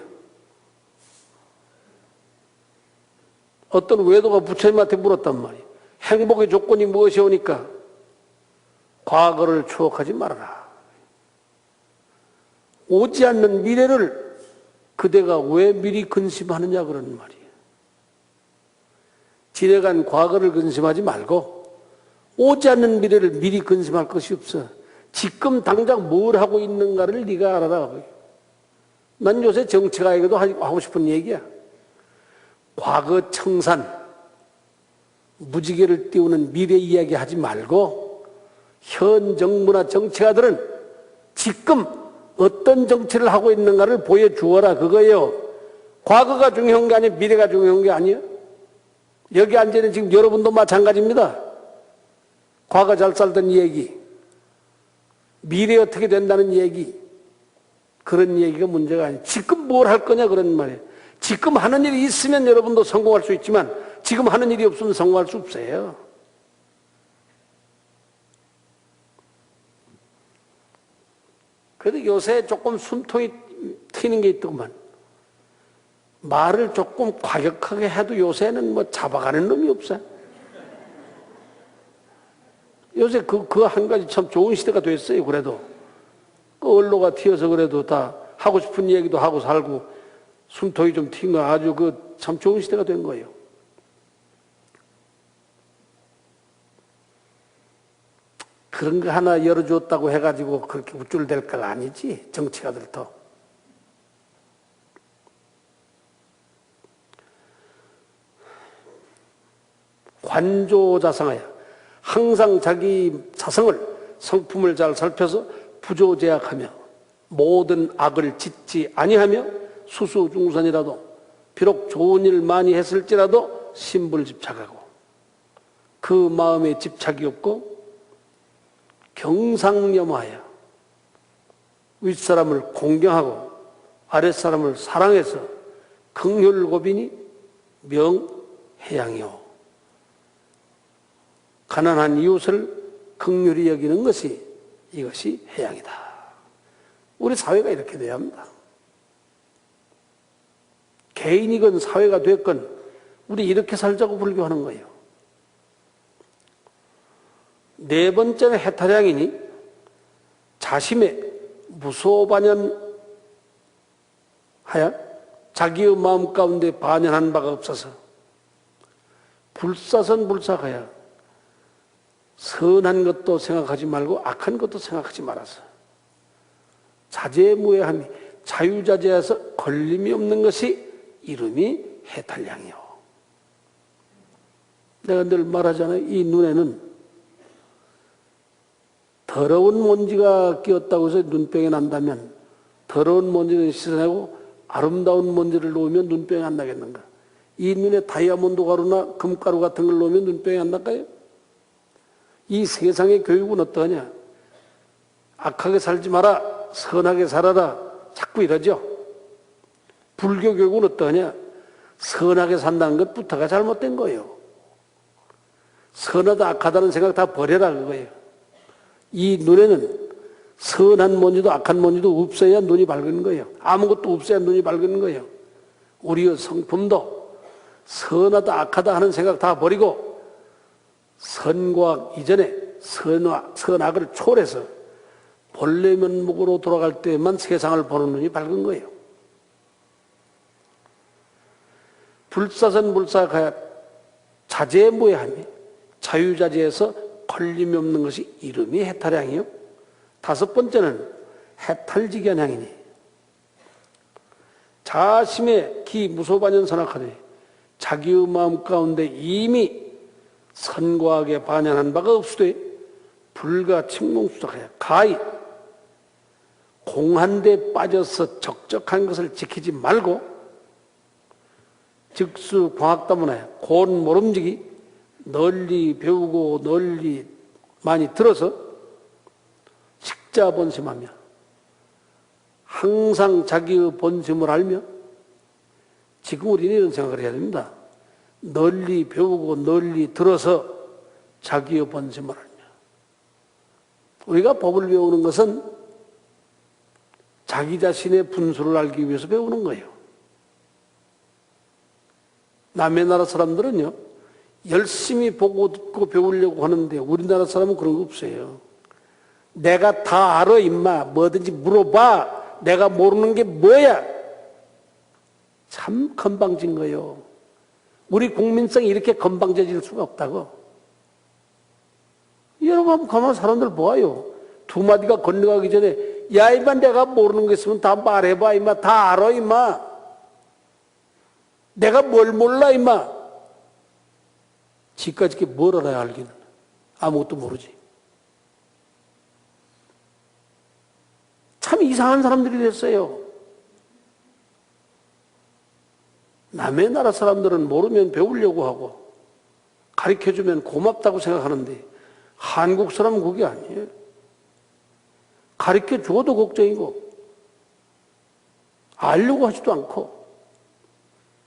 어떤 외도가 부처님한테 물었단 말이야. 행복의 조건이 무엇이오니까? 과거를 추억하지 말아라. 오지 않는 미래를 그대가 왜 미리 근심하느냐 그런 말이에요. 지나간 과거를 근심하지 말고 오지 않는 미래를 미리 근심할 것이 없어. 지금 당장 뭘 하고 있는가를 네가 알아라. 난 요새 정치가에게도 하고 싶은 얘기야. 과거 청산, 무지개를 띄우는 미래 이야기 하지 말고 현 정부나 정치가들은 지금 어떤 정치를 하고 있는가를 보여주어라 그거예요. 과거가 중요한 게 아니에요. 미래가 중요한 게 아니에요. 여기 앉아있는 지금 여러분도 마찬가지입니다. 과거 잘 살던 얘기, 미래 어떻게 된다는 얘기, 그런 얘기가 문제가 아니에요. 지금 뭘 할 거냐 그런 말이에요. 지금 하는 일이 있으면 여러분도 성공할 수 있지만 지금 하는 일이 없으면 성공할 수 없어요. 그래도 요새 조금 숨통이 트이는 게 있더구만. 말을 조금 과격하게 해도 요새는 뭐 잡아가는 놈이 없어. 요새 그 한 가지 참 좋은 시대가 됐어요. 그래도 그 언로가 튀어서 그래도 다 하고 싶은 얘기도 하고 살고 숨통이 좀 튄 거 아주 그 참 좋은 시대가 된 거예요. 그런 거 하나 열어줬다고 해가지고 그렇게 우쭐댈 건 아니지. 정치가들도. 관조자성하여 항상 자기 자성을 성품을 잘 살펴서 부조제약하며 모든 악을 짓지 아니하며 수수중선이라도 비록 좋은 일 많이 했을지라도 신불집착하고 그 마음에 집착이 없고 경상염하여 윗사람을 공경하고 아랫사람을 사랑해서 긍휼고빈이 명해양이요. 가난한 이웃을 긍휼히 여기는 것이 이것이 해양이다. 우리 사회가 이렇게 돼야 합니다. 개인이건 사회가 됐건 우리 이렇게 살자고 불교하는 거예요. 네 번째는 해탈양이니 자심에 무소반연하여 자기의 마음 가운데 반연한 바가 없어서 불사선불사하여 선한 것도 생각하지 말고 악한 것도 생각하지 말아서 자제무해함이 자유자재해서 걸림이 없는 것이 이름이 해탈량이요. 내가 늘 말하잖아요. 이 눈에는 더러운 먼지가 끼었다고 해서 눈병이 난다면 더러운 먼지는 씻어내고 아름다운 먼지를 놓으면 눈병이 안 나겠는가? 이 눈에 다이아몬드 가루나 금가루 같은 걸 놓으면 눈병이 안 날까요? 이 세상의 교육은 어떠하냐? 악하게 살지 마라, 선하게 살아라, 자꾸 이러죠. 불교 교육은 어떠하냐? 선하게 산다는 것부터가 잘못된 거예요. 선하다 악하다는 생각 다 버려라 그거예요. 이 눈에는 선한 먼지도 악한 먼지도 없어야 눈이 밝은 거예요. 아무것도 없어야 눈이 밝은 거예요. 우리의 성품도 선하다 악하다 하는 생각 다 버리고 선과 악 이전에 선악을 초월해서 본래 면목으로 돌아갈 때만 세상을 보는 눈이 밝은 거예요. 불사선불사가 자제무해함이 자유자재에서 걸림이 없는 것이 이름이 해탈양이요. 다섯 번째는 해탈지견향이니 자심의 기 무소반연 선악하되 자기의 마음 가운데 이미 선과 악에 반연한 바가 없으되 불가 침공수작하여 가히 공한데 빠져서 적적한 것을 지키지 말고 즉수 광학다문하여 고운 모름지기 널리 배우고 널리 많이 들어서 식자본심하며 항상 자기의 본심을 알며 지금 우리는 이런 생각을 해야 됩니다. 널리 배우고 널리 들어서 자기의 본심을 알며 우리가 법을 배우는 것은 자기 자신의 분수를 알기 위해서 배우는 거예요. 남의 나라 사람들은요 열심히 보고 듣고 배우려고 하는데 우리나라 사람은 그런 거 없어요. 내가 다 알아 임마 뭐든지 물어봐 내가 모르는 게 뭐야. 참 건방진 거예요. 우리 국민성이 이렇게 건방져질 수가 없다고. 여러분 가만 사람들 보아요. 두 마디가 건너가기 전에 야 임마 내가 모르는 거 있으면 다 말해봐 임마 다 알아 임마 내가 뭘 몰라 임마. 지까지 뭘 알아야 알기는 아무것도 모르지. 참 이상한 사람들이 됐어요. 남의 나라 사람들은 모르면 배우려고 하고 가르쳐주면 고맙다고 생각하는데 한국 사람은 그게 아니에요. 가르쳐줘도 걱정이고 알려고 하지도 않고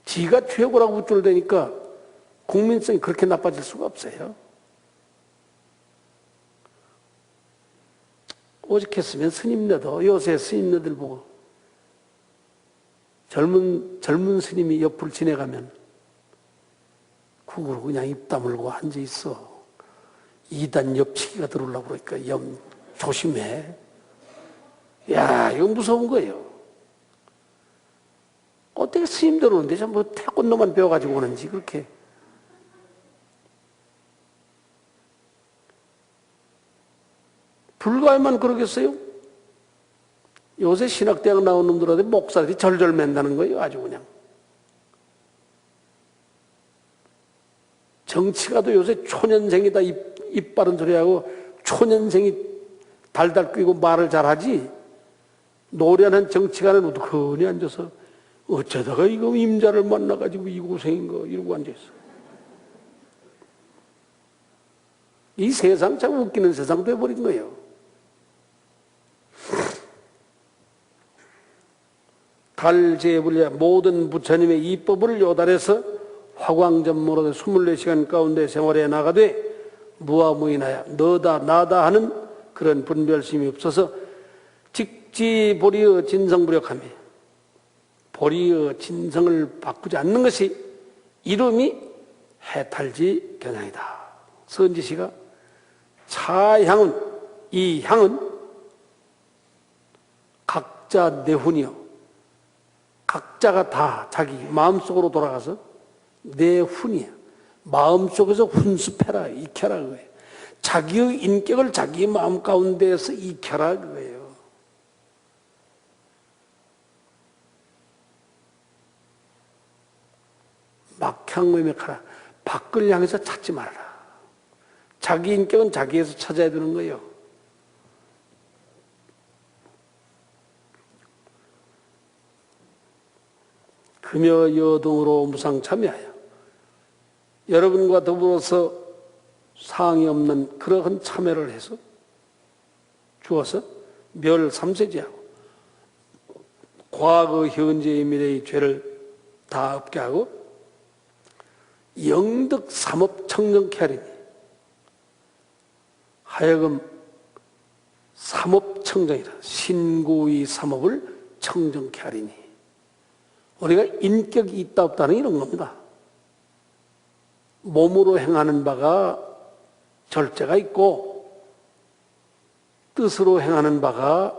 지가 최고라고 우쭐대니까 국민성이 그렇게 나빠질 수가 없어요. 오죽했으면 스님네도 요새 스님네들 보고 젊은 스님이 옆을 지나가면 국으로 그냥 입 다물고 앉아 있어. 이단 옆치기가 들어오려고 그러니까 조심해. 야, 이거 무서운 거예요. 어떻게 스님들 오는데 전부 태권도만 배워가지고 오는지 그렇게. 불가에만 그러겠어요? 요새 신학대학 나온 놈들한테 목사들이 절절 맨다는 거예요. 아주 그냥. 정치가도 요새 초년생이다 입 바른 소리하고 초년생이 달달 끓이고 말을 잘하지. 노련한 정치가는 우두커니 앉아서 어쩌다가 이거 임자를 만나가지고 이 고생인가 이러고 앉아있어. 이 세상 참 웃기는 세상 돼버린 거예요. 달제불야 모든 부처님의 이법을 요달해서 화광전모로 24시간 가운데 생활해 나가되 무아무인하여 너다 나다 하는 그런 분별심이 없어서 직지보리의 진성불역하며 보리의 진성을 바꾸지 않는 것이 이름이 해탈지 겨냥이다. 선지시가 차향은 이 향은 각자 내훈이요. 각자가 다 자기 마음속으로 돌아가서 내 훈이야. 마음속에서 훈습해라, 익혀라 그거예요. 자기의 인격을 자기 마음 가운데에서 익혀라 그거예요. 막향외맥하라. 밖을 향해서 찾지 말아라. 자기 인격은 자기에서 찾아야 되는 거예요. 금여 여등으로 무상참여하여 여러분과 더불어서 상이 없는 그러한 참여를 해서 주어서 멸 3세지하고 과거, 현재, 미래의 죄를 다 없게 하고 영득 삼업 청정케 하리니 하여금 삼업 청정이라 신고의 삼업을 청정케 하리니 우리가 인격이 있다 없다는 이런 겁니다. 몸으로 행하는 바가 절제가 있고 뜻으로 행하는 바가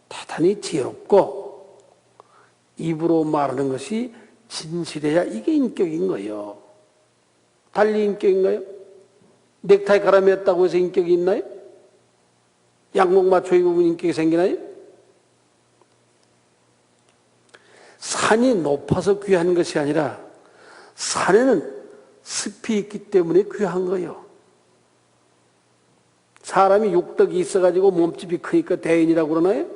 대단히 지혜롭고 입으로 말하는 것이 진실해야 이게 인격인 거예요. 달리 인격인가요? 넥타이 갈아맸다고 해서 인격이 있나요? 양복 맞춰 입으면 인격이 생기나요? 산이 높아서 귀한 것이 아니라 산에는 습이 있기 때문에 귀한 거예요. 사람이 육덕이 있어가지고 몸집이 크니까 대인이라고 그러나요?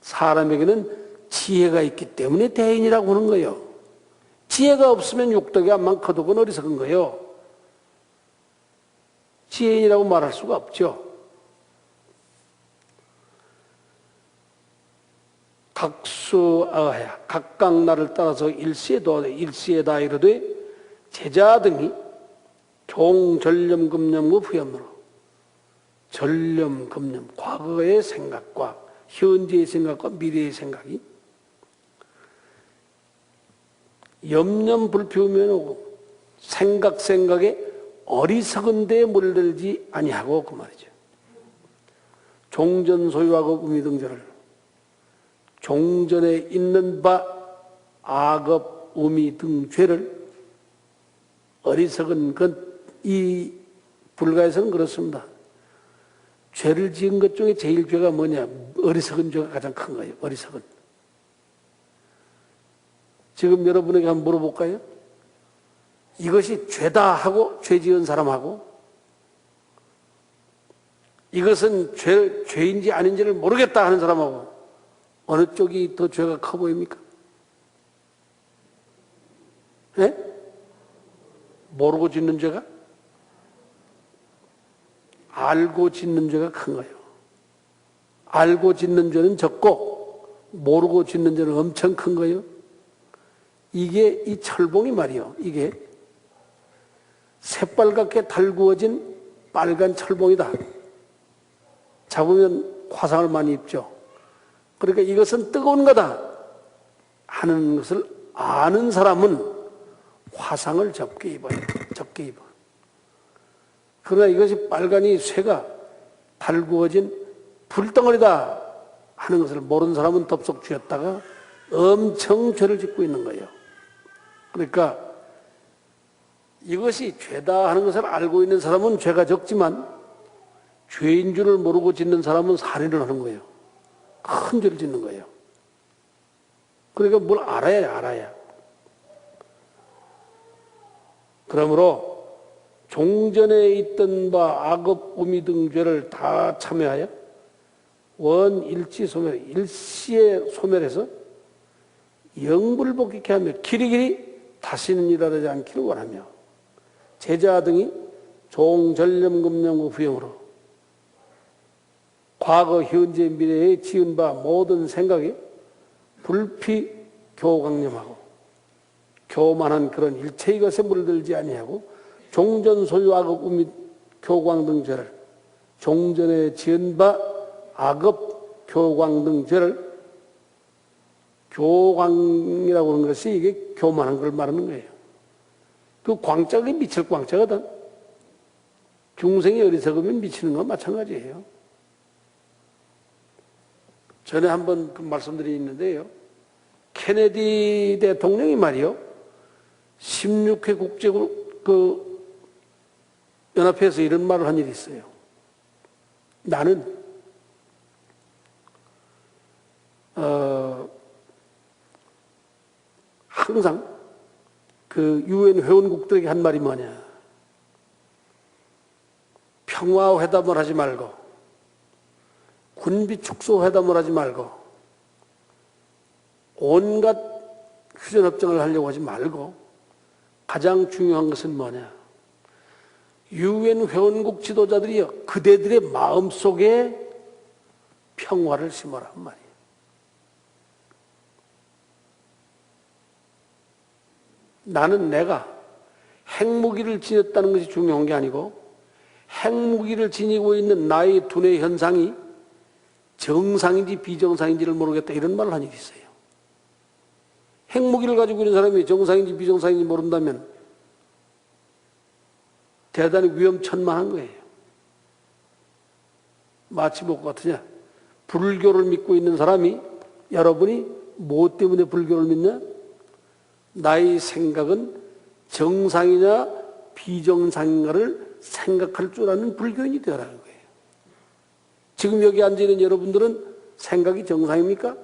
사람에게는 지혜가 있기 때문에 대인이라고 하는 거예요. 지혜가 없으면 육덕이 암만 커도 그건 어리석은 거예요. 지혜인이라고 말할 수가 없죠. 각수아야 각각 나를 따라서 일시에다 이르되 제자 등이 종전념금념의 부연으로 전념금념 과거의 생각과 현재의 생각과 미래의 생각이 염념불피우면 오고 생각에 어리석은 데에 물들지 아니하고 그 말이죠. 종전소유하고 의미등절을 종전에 있는 바 악업, 의미 등 죄를 어리석은 이 불가에서는 그렇습니다. 죄를 지은 것 중에 제일 죄가 뭐냐? 어리석은 죄가 가장 큰 거예요. 어리석은. 지금 여러분에게 한번 물어볼까요? 이것이 죄다 하고 죄 지은 사람하고 이것은 죄인지 아닌지를 모르겠다 하는 사람하고 어느 쪽이 더 죄가 커 보입니까? 네? 모르고 짓는 죄가? 알고 짓는 죄가 큰 거예요. 알고 짓는 죄는 적고 모르고 짓는 죄는 엄청 큰 거예요. 이게 이 철봉이 말이요. 이게 새빨갛게 달구어진 빨간 철봉이다. 잡으면 화상을 많이 입죠. 그러니까 이것은 뜨거운 거다 하는 것을 아는 사람은 화상을 적게 입어요. 적게 입어. 그러나 이것이 빨간이 쇠가 달구어진 불덩어리다 하는 것을 모르는 사람은 덥석 쥐었다가 엄청 죄를 짓고 있는 거예요. 그러니까 이것이 죄다 하는 것을 알고 있는 사람은 죄가 적지만 죄인 줄을 모르고 짓는 사람은 살인을 하는 거예요. 큰 죄를 짓는 거예요. 그러니까 뭘 알아야. 그러므로 종전에 있던 바 악업, 우미 등 죄를 다 참여하여 원일치 소멸, 일시에 소멸해서 영불복귀케 하며 길이길이 다시는 일어나지 않기를 원하며 제자 등이 종전념금령구 부영으로 과거, 현재, 미래에 지은 바 모든 생각에 불피 교강념하고 교만한 그런 일체의 것에 물들지 아니하고 종전 소유 악업 우미 교광 등 죄를 종전에 지은 바 악업 교광 등 죄를 교광이라고 하는 것이 이게 교만한 걸 말하는 거예요. 그 광자가 미칠 광자거든. 중생이 어리석으면 미치는 건 마찬가지예요. 전에 한번 그 말씀드린 있는데요. 케네디 대통령이 말이요. 16회 국제 연합회에서 이런 말을 한 일이 있어요. 나는 항상 그 유엔 회원국들에게 한 말이 뭐냐. 평화회담을 하지 말고 군비 축소 회담을 하지 말고 온갖 휴전협정을 하려고 하지 말고 가장 중요한 것은 뭐냐. 유엔 회원국 지도자들이요. 그대들의 마음속에 평화를 심어란 말이에요. 나는 내가 핵무기를 지녔다는 것이 중요한 게 아니고 핵무기를 지니고 있는 나의 두뇌 현상이 정상인지 비정상인지를 모르겠다 이런 말을 한 일이 있어요. 핵무기를 가지고 있는 사람이 정상인지 비정상인지 모른다면 대단히 위험천만한 거예요. 마치 뭐 같으냐. 불교를 믿고 있는 사람이 여러분이 뭐 때문에 불교를 믿냐? 나의 생각은 정상이냐 비정상인가를 생각할 줄 아는 불교인이 되어라는 거예요. 지금 여기 앉아있는 여러분들은 생각이 정상입니까?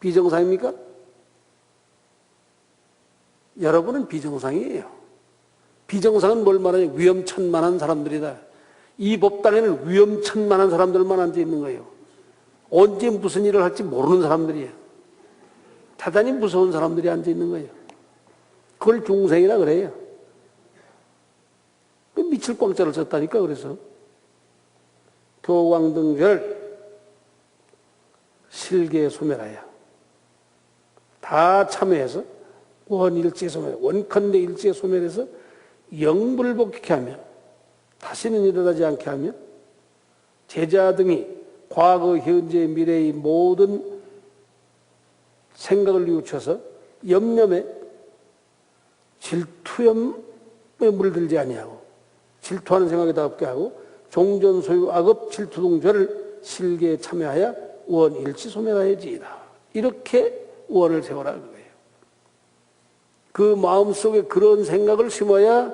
비정상입니까? 여러분은 비정상이에요. 비정상은 뭘 말하냐? 위험천만한 사람들이다. 이 법당에는 위험천만한 사람들만 앉아있는 거예요. 언제 무슨 일을 할지 모르는 사람들이에요. 대단히 무서운 사람들이 앉아있는 거예요. 그걸 중생이라 그래요. 미칠 광자를 썼다니까. 그래서 교광 등 죄를 실계에 소멸하여 다 참여해서 원일체 소멸, 원컨대 일체 소멸해서 영불복귀케 하며 다시는 일어나지 않게 하며 제자 등이 과거, 현재, 미래의 모든 생각을 뉘우쳐서 염려에 질투염에 물들지 아니하고 질투하는 생각이 다 없게 하고 종전 소유 악업 질투 등 죄를 실계에 참여하여 원일치 소멸하여지이다. 이렇게 원을 세워라 그거예요. 그 마음속에 그런 생각을 심어야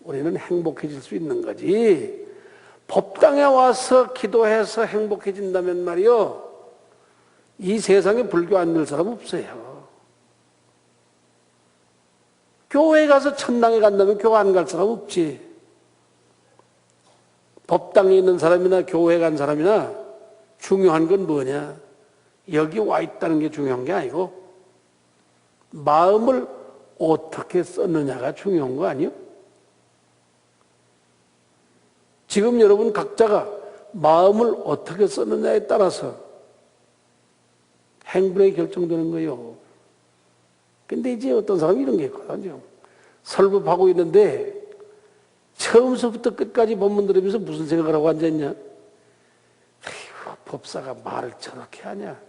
우리는 행복해질 수 있는 거지. 법당에 와서 기도해서 행복해진다면 말이요. 이 세상에 불교 안 될 사람 없어요. 교회 가서 천당에 간다면 교회 안 갈 사람 없지. 법당에 있는 사람이나 교회 간 사람이나 중요한 건 뭐냐. 여기 와 있다는 게 중요한 게 아니고 마음을 어떻게 썼느냐가 중요한 거 아니요? 지금 여러분 각자가 마음을 어떻게 썼느냐에 따라서 행분이 결정되는 거예요. 근데 이제 어떤 사람이 이런 게 있거든요. 설법하고 있는데 처음서부터 끝까지 법문 들으면서 무슨 생각을 하고 앉아있냐? 법사가 말을 저렇게 하냐?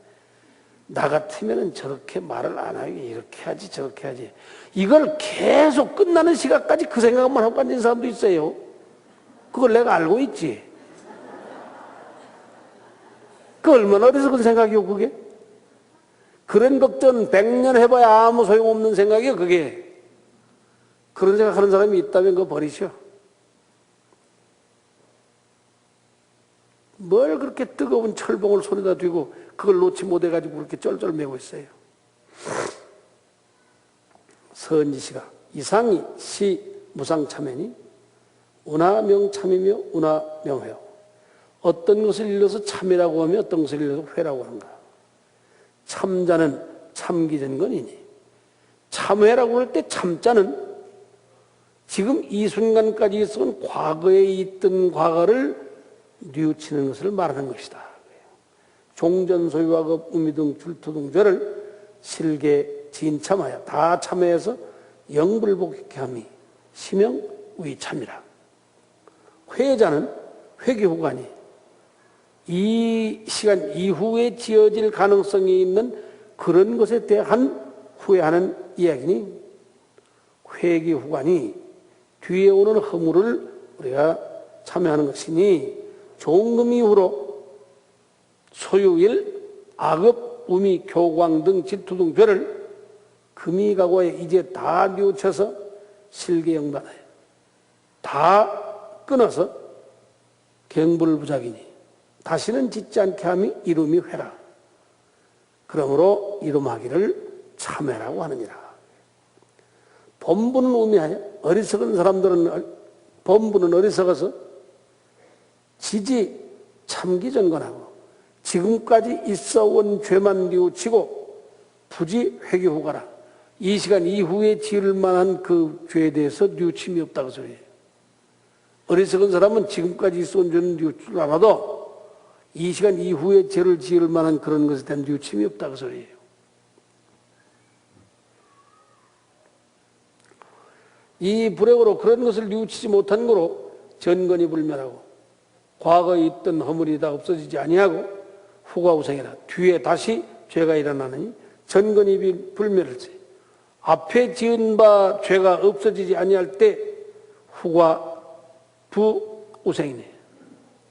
나 같으면 저렇게 말을 안 하게 이렇게 하지 저렇게 하지. 이걸 계속 끝나는 시간까지 그 생각만 하고 앉은 사람도 있어요. 그걸 내가 알고 있지. 그 얼마나 어리석은 생각이요 그게. 그런 걱정 100년 해봐야 아무 소용없는 생각이요 그게. 그런 생각하는 사람이 있다면 그거 버리셔. 뭘 그렇게 뜨거운 철봉을 손에다 쥐고 그걸 놓지 못해가지고 그렇게 쩔쩔매고 있어요. 서은지시가 이상이 시 무상참회니 운하명참이며 운하명회요. 어떤 것을 일러서 참이라고 하며 어떤 것을 일러서 회라고 하는가. 참자는 참기전건이니 참회라고 할 때 참자는 지금 이 순간까지 있었던 과거에 있던 과거를 뉘우치는 것을 말하는 것이다. 종전소유와급 우미등 줄투등죄를 실계 진참하여 다 참회해서 영불복케 함이 심영위참이라. 회자는 회귀후관이 이 시간 이후에 지어질 가능성이 있는 그런 것에 대한 후회하는 이야기니 회귀후관이 뒤에 오는 허물을 우리가 참여하는 것이니 종금 이후로 소유일, 악업, 우미, 교광 등 질투 등 죄를 금이가고에 이제 다 뉘우쳐서 실계영단하여 다 끊어서 경불부작이니 다시는 짓지 않게 함이 이름이 회라. 그러므로 이름하기를 참회라고 하느니라. 범부는 우미하여 어리석은 사람들은 범부는 어리석어서 지지 참기전건하고 지금까지 있어온 죄만 뉘우치고 부지 회귀후가라. 이 시간 이후에 지을 만한 그 죄에 대해서 뉘우침이 없다고 소리예요. 어리석은 사람은 지금까지 있어온 죄는 뉘우치지 않아도 이 시간 이후에 죄를 지을 만한 그런 것에 대한 뉘우침이 없다고 소리예요. 이 불행으로 그런 것을 뉘우치지 못한 거로 전건이 불멸하고 과거에 있던 허물이 다 없어지지 아니하고 후과우생이라. 뒤에 다시 죄가 일어나느니 전건이 불멸할지. 앞에 지은 바 죄가 없어지지 아니할 때 후과 부우생이네.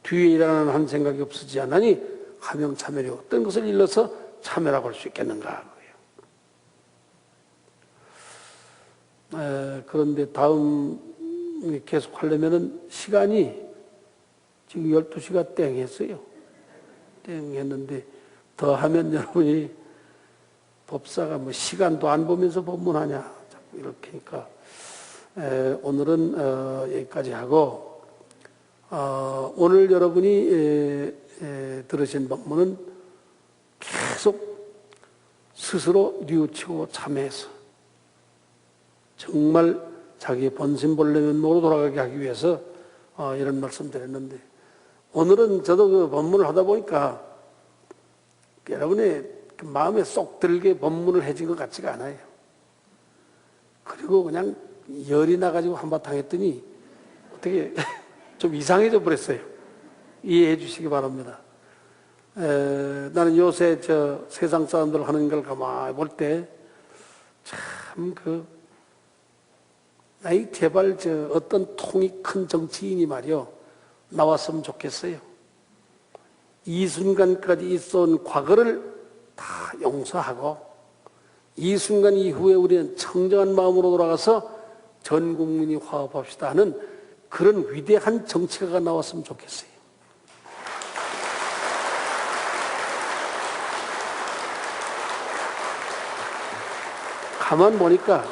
뒤에 일어나는 한 생각이 없어지지 않으니 하명참회리 어떤 것을 일러서 참회라고 할 수 있겠는가. 그런데 다음 계속 하려면은 시간이 지금 12시가 땡 했어요. 땡 했는데 더 하면 여러분이 법사가 뭐 시간도 안 보면서 법문하냐 자꾸 이렇게 하니까 오늘은 여기까지 하고 오늘 여러분이 들으신 법문은 계속 스스로 뉘우치고 참회해서 정말 자기의 본심본래면으로 돌아가게 하기 위해서 이런 말씀 드렸는데 오늘은 저도 그 법문을 하다 보니까 여러분의 그 마음에 쏙 들게 법문을 해준 것 같지가 않아요. 그리고 그냥 열이 나가지고 한바탕 했더니 어떻게 좀 이상해져 버렸어요. 이해해 주시기 바랍니다. 나는 요새 저 세상 사람들 하는 걸 가만히 볼 때 참 아이 제발 저 어떤 통이 큰 정치인이 말이요 나왔으면 좋겠어요. 이 순간까지 있어온 과거를 다 용서하고 이 순간 이후에 우리는 청정한 마음으로 돌아가서 전 국민이 화합합시다 하는 그런 위대한 정치가가 나왔으면 좋겠어요. 가만 보니까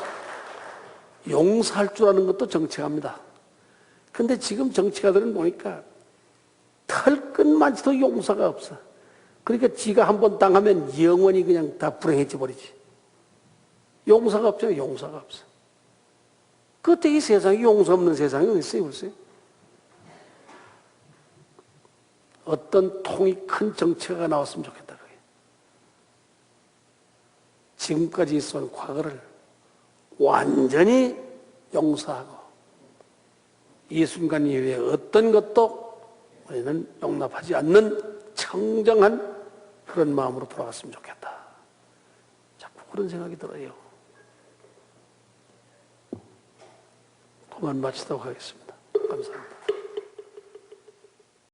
용서할 줄 아는 것도 정치가입니다. 근데 지금 정치가들은 보니까 털끝만치도 용서가 없어. 그러니까 지가 한번 당하면 영원히 그냥 다 불행해져 버리지. 용서가 없죠. 용서가 없어. 그때 이 세상에 용서 없는 세상이 어디 있어요? 글쎄요. 어떤 통이 큰 정치가가 나왔으면 좋겠다. 그게. 지금까지 있어온 과거를 완전히 용서하고 이 순간 이후에 어떤 것도 우리는 용납하지 않는 청정한 그런 마음으로 돌아갔으면 좋겠다. 자꾸 그런 생각이 들어요. 그만 마치도록 하겠습니다. 감사합니다.